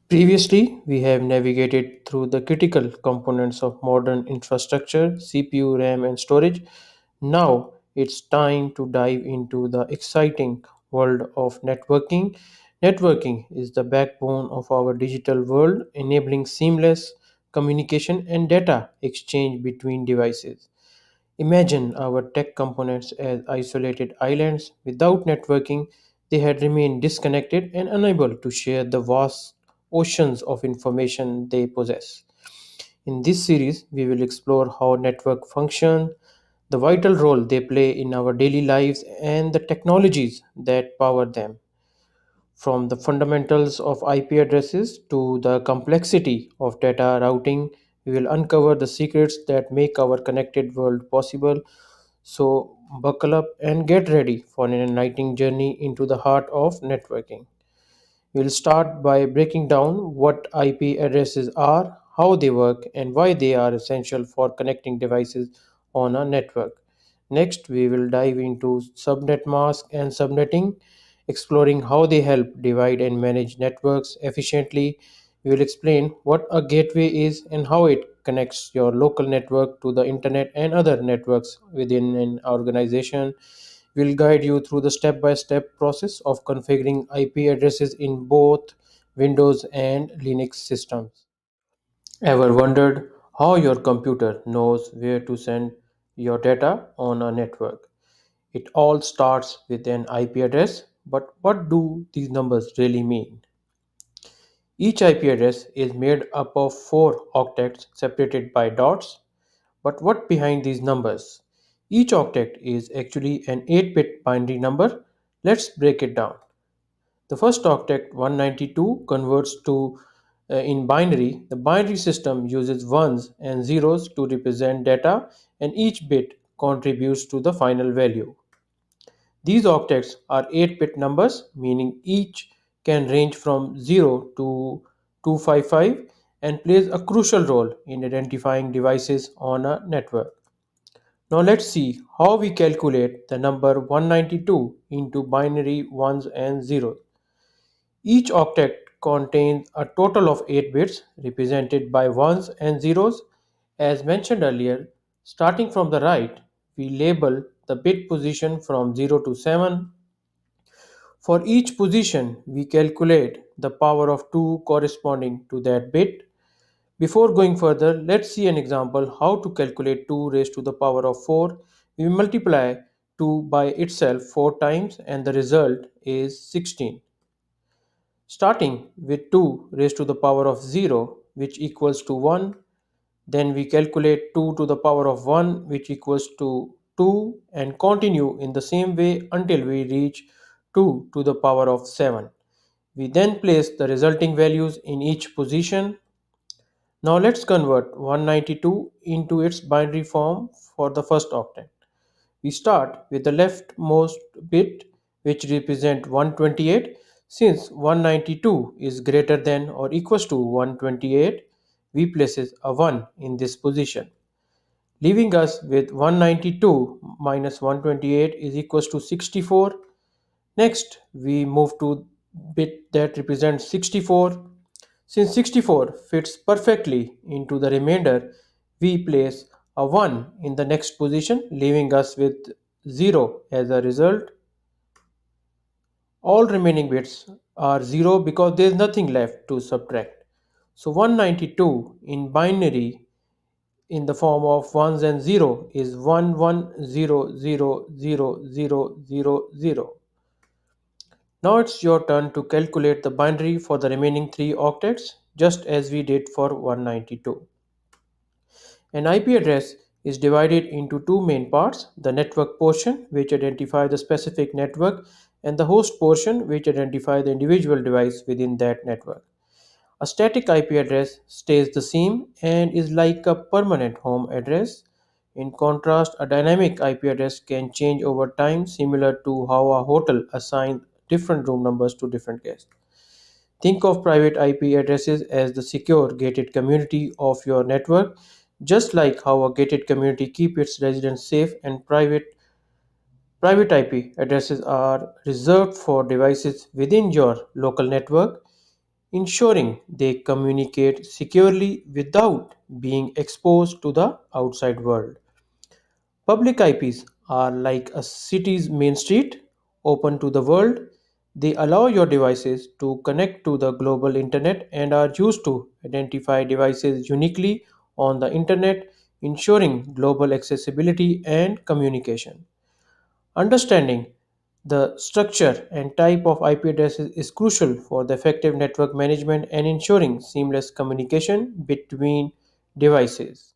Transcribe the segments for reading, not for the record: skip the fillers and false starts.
Previously, we have navigated through the critical components of modern infrastructure CPU, RAM, and storage. Now it's time to dive into the exciting world of networking. Networking is the backbone of our digital world, enabling seamless communication and data exchange between devices. Imagine our tech components as isolated islands. Without networking, they had remained disconnected and unable to share the vast oceans of information they possess. In this series, we will explore how network function, the vital role they play in our daily lives, and the technologies that power them. From the fundamentals of IP addresses to the complexity of data routing, we will uncover the secrets that make our connected world possible. So, buckle up and get ready for an enlightening journey into the heart of networking. We'll start by breaking down what IP addresses are, how they work, and why they are essential for connecting devices on a network. Next, we will dive into subnet mask and subnetting, exploring how they help divide and manage networks efficiently. We will explain what a gateway is and how it connects your local network to the internet and other networks within an organization. We'll guide you through the step by step process of configuring IP addresses in both Windows and Linux systems. Ever wondered how your computer knows where to send your data on a network? It all starts with an IP address, but what do these numbers really mean? Each IP address is made up of four octets separated by dots. But what behind these numbers? Each octet is actually an 8-bit binary number. Let's break it down. The first octet 192 converts to in binary. The binary system uses ones and zeros to represent data and each bit contributes to the final value. These octets are 8-bit numbers, meaning each can range from 0 to 255 and plays a crucial role in identifying devices on a network. Now let's see how we calculate the number 192 into binary ones and zeros. Each octet contains a total of 8 bits represented by ones and zeros. As mentioned earlier, starting from the right, we label the bit position from 0 to 7. For each position, we calculate the power of 2 corresponding to that bit. Before going further, let's see an example how to calculate 2 raised to the power of 4. We multiply 2 by itself 4 times and the result is 16. Starting with 2 raised to the power of 0 which equals to 1, then we calculate 2 to the power of 1 which equals to 2 and continue in the same way until we reach 2 to the power of 7. We then place the resulting values in each position. Now let's convert 192 into its binary form for the first octet. We start with the leftmost bit which represents 128. Since 192 is greater than or equals to 128, we places a 1 in this position, leaving us with 192 minus 128 is equals to 64. Next, we move to bit that represents 64. Since 64 fits perfectly into the remainder, we place a 1 in the next position, leaving us with 0 as a result. All remaining bits are 0 because there is nothing left to subtract. So 192 in binary in the form of ones and 0 is 11000000. Now it's your turn to calculate the binary for the remaining 3 octets just as we did for 192. An IP address is divided into two main parts: the network portion, which identifies the specific network, and the host portion, which identifies the individual device within that network. A static IP address stays the same and is like a permanent home address. In contrast, a dynamic IP address can change over time, similar to how a hotel assigns different room numbers to different guests. Think of private IP addresses as the secure gated community of your network, just like how a gated community keeps its residents safe and private IP addresses are reserved for devices within your local network. ensuring they communicate securely without being exposed to the outside world. Public IPs are like a city's main street, open to the world. They allow your devices to connect to the global internet and are used to identify devices uniquely on the internet, ensuring global accessibility and communication. Understanding the structure and type of IP addresses is crucial for the effective network management and ensuring seamless communication between devices.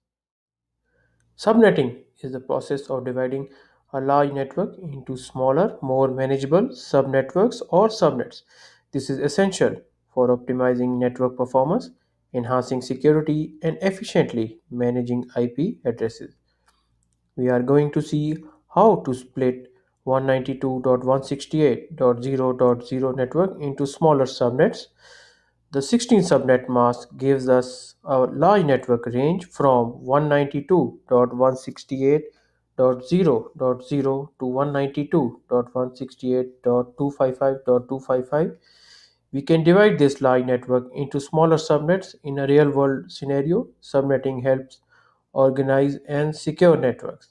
Subnetting is the process of dividing a large network into smaller, more manageable subnetworks or subnets. This is essential for optimizing network performance, enhancing security, and efficiently managing IP addresses. We are going to see how to split 192.168.0.0 network into smaller subnets. The 16 subnet mask gives us a large network range from 192.168.0.0 to 192.168.255.255. We can divide this large network into smaller subnets in a real world scenario. Subnetting helps organize and secure networks.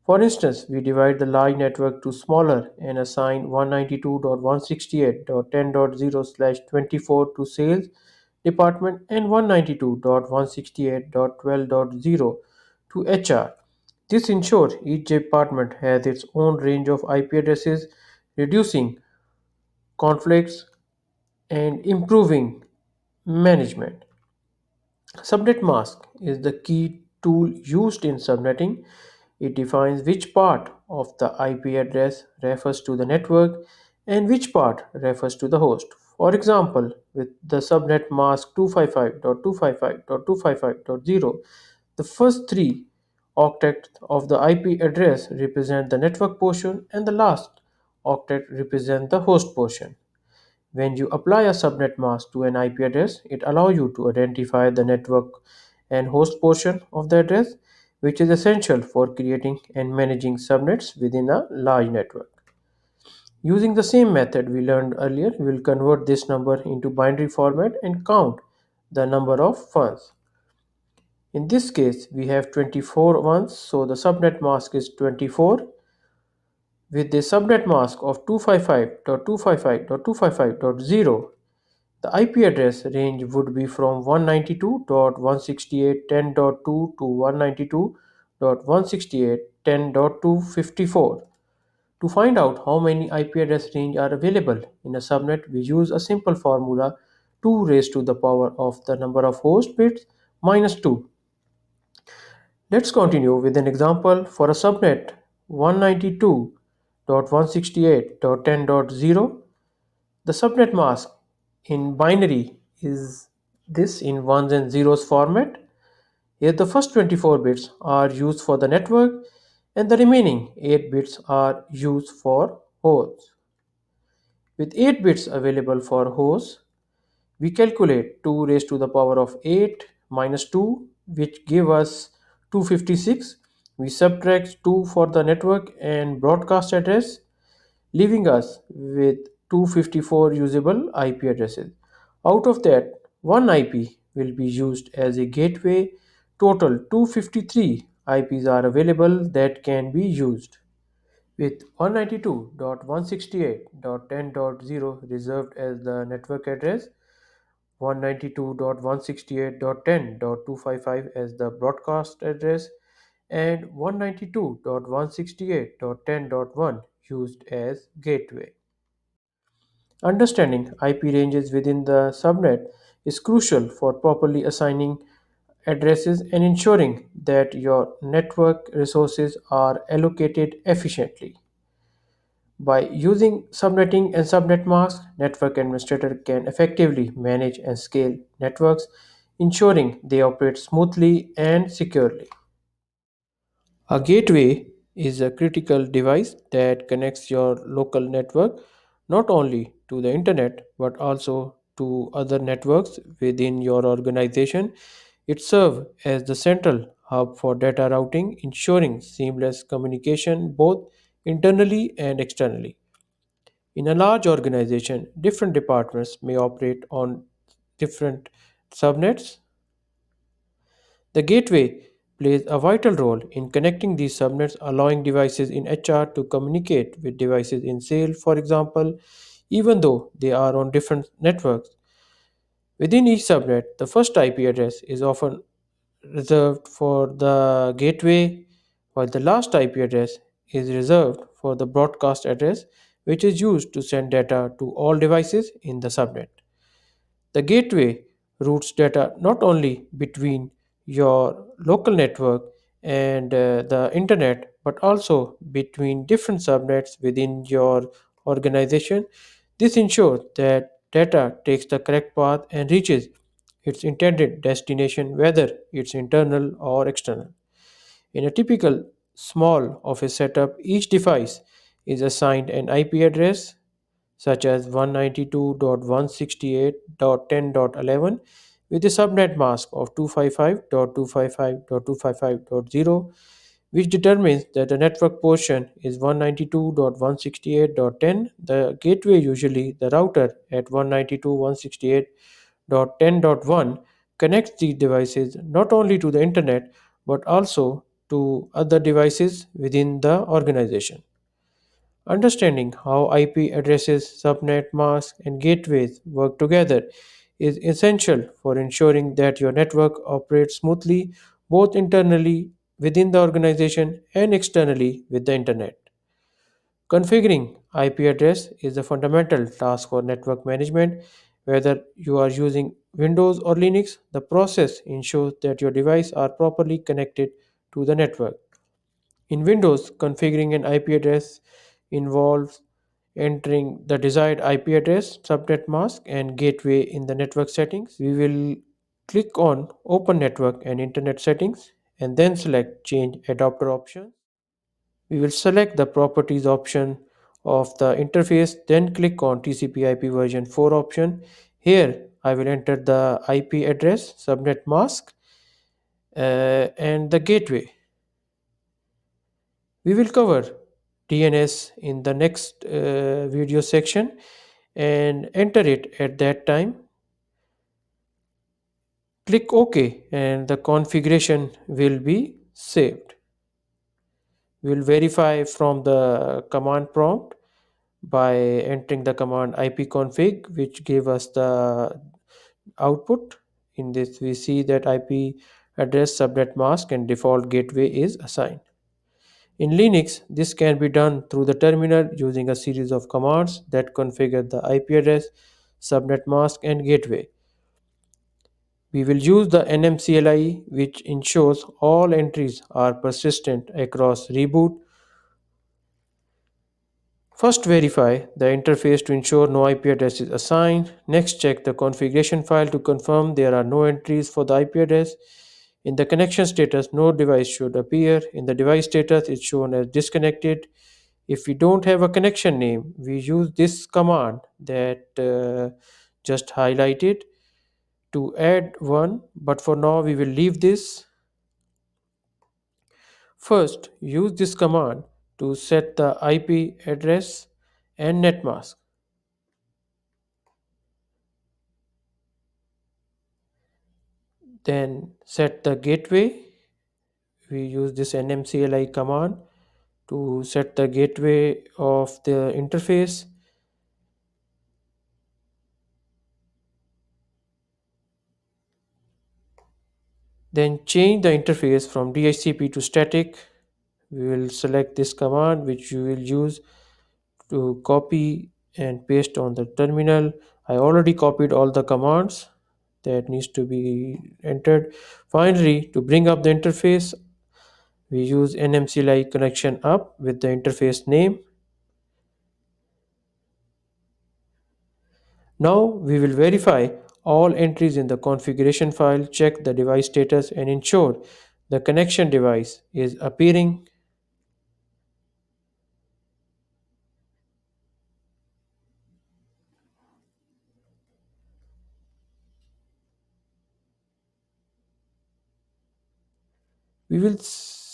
For instance, we divide the large network to smaller and assign 192.168.10.0/24 to sales department and 192.168.12.0 to HR. This ensures each department has its own range of IP addresses, reducing conflicts and improving management. Subnet mask is the key tool used in subnetting. It defines which part of the IP address refers to the network and which part refers to the host. For example, with the subnet mask 255.255.255.0, the first three octets of the IP address represent the network portion and the last octet represent the host portion. When you apply a subnet mask to an IP address, it allows you to identify the network and host portion of the address, which is essential for creating and managing subnets within a large network. Using the same method we learned earlier, we will convert this number into binary format and count the number of ones. In this case, we have 24 ones, so the subnet mask is 24 with the subnet mask of 255.255.255.0. The IP address range would be from 192.168.10.2 to 192.168.10.254. To find out how many IP address range are available in a subnet, we use a simple formula 2 raised to the power of the number of host bits minus 2. Let's continue with an example for a subnet 192.168.10.0. The subnet mask in binary is this in ones and zeros format. Here the first 24 bits are used for the network and the remaining 8 bits are used for hosts. With 8 bits available for hosts, we calculate 2 raised to the power of 8 minus 2, which give us 256. We subtract 2 for the network and broadcast address, leaving us with 254 usable IP addresses. Out of that, one IP will be used as a gateway. Total 253 IPs are available that can be used. With 192.168.10.0 reserved as the network address, 192.168.10.255 as the broadcast address, and 192.168.10.1 used as gateway. Understanding IP ranges within the subnet is crucial for properly assigning addresses and ensuring that your network resources are allocated efficiently. By using subnetting and subnet masks, network administrator can effectively manage and scale networks, ensuring they operate smoothly and securely. A gateway is a critical device that connects your local network not only to the internet but also to other networks within your organization. It serves as the central hub for data routing, ensuring seamless communication both internally and externally. In a large organization, different departments may operate on different subnets. The gateway plays a vital role in connecting these subnets, allowing devices in HR to communicate with devices in sales, for example, even though they are on different networks. Within each subnet, the first IP address is often reserved for the gateway, while the last IP address is reserved for the broadcast address, which is used to send data to all devices in the subnet. The gateway routes data not only between your local network and the internet, but also between different subnets within your organization. This ensures that data takes the correct path and reaches its intended destination, whether it's internal or external. In a typical small office setup, each device is assigned an IP address such as 192.168.10.11 with a subnet mask of 255.255.255.0, which determines that the network portion is 192.168.10. The gateway, usually the router at 192.168.10.1, connects these devices not only to the internet but also to other devices within the organization. Understanding how IP addresses, subnet masks, and gateways work together is essential for ensuring that your network operates smoothly both internally within the organization and externally with the internet. Configuring IP address is a fundamental task for network management. Whether you are using Windows or Linux, the process ensures that your devices are properly connected to the network. In Windows, configuring an IP address involves entering the desired IP address, subnet mask, and gateway in the network settings. We will click on Open Network and Internet Settings and then select Change Adapter option. We will select the Properties option of the interface, then click on TCP/IP version 4 option. Here, I will enter the IP address, subnet mask, and the gateway. We will cover DNS in the next video section and enter it at that time. Click OK and the configuration will be saved. We will verify from the command prompt by entering the command ipconfig, which gave us the output. In this, we see that IP address, subnet mask, and default gateway is assigned. In Linux, this can be done through the terminal using a series of commands that configure the IP address, subnet mask, and gateway. We will use the NMCLI, which ensures all entries are persistent across reboot. First, verify the interface to ensure no IP address is assigned. Next, check the configuration file to confirm there are no entries for the IP address. In the connection status, no device should appear. In the device status, it's shown as disconnected. If we don't have a connection name, we use this command that just highlighted to add one, but for now we will leave this. First, use this command to set the IP address and netmask. Then set the gateway. We use this NMCLI command to set the gateway of the interface. Then change the interface from DHCP to static. We will select this command, which you will use to copy and paste on the terminal. I already copied all the commands that needs to be entered. Finally, to bring up the interface, we use NMCLI connection up with the interface name. Now we will verify all entries in the configuration file, check the device status, and ensure the connection device is appearing. We will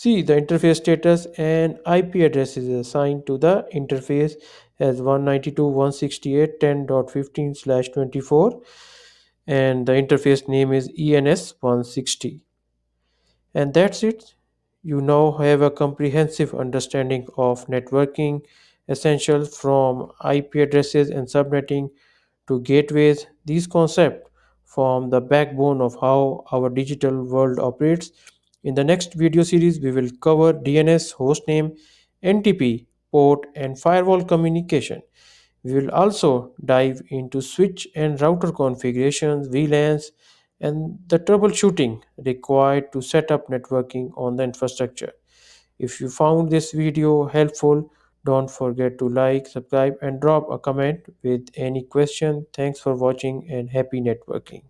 See the interface status and IP address is assigned to the interface as 192.168.10.15/24 and the interface name is ENS 160. And that's it. You now have a comprehensive understanding of networking essentials from IP addresses and subnetting to gateways. These concepts form the backbone of how our digital world operates. In the next video series, we will cover DNS, hostname, NTP, port, and firewall communication. We will also dive into switch and router configurations, VLANs, and the troubleshooting required to set up networking on the infrastructure. If you found this video helpful, don't forget to like, subscribe, and drop a comment with any question. Thanks for watching and happy networking.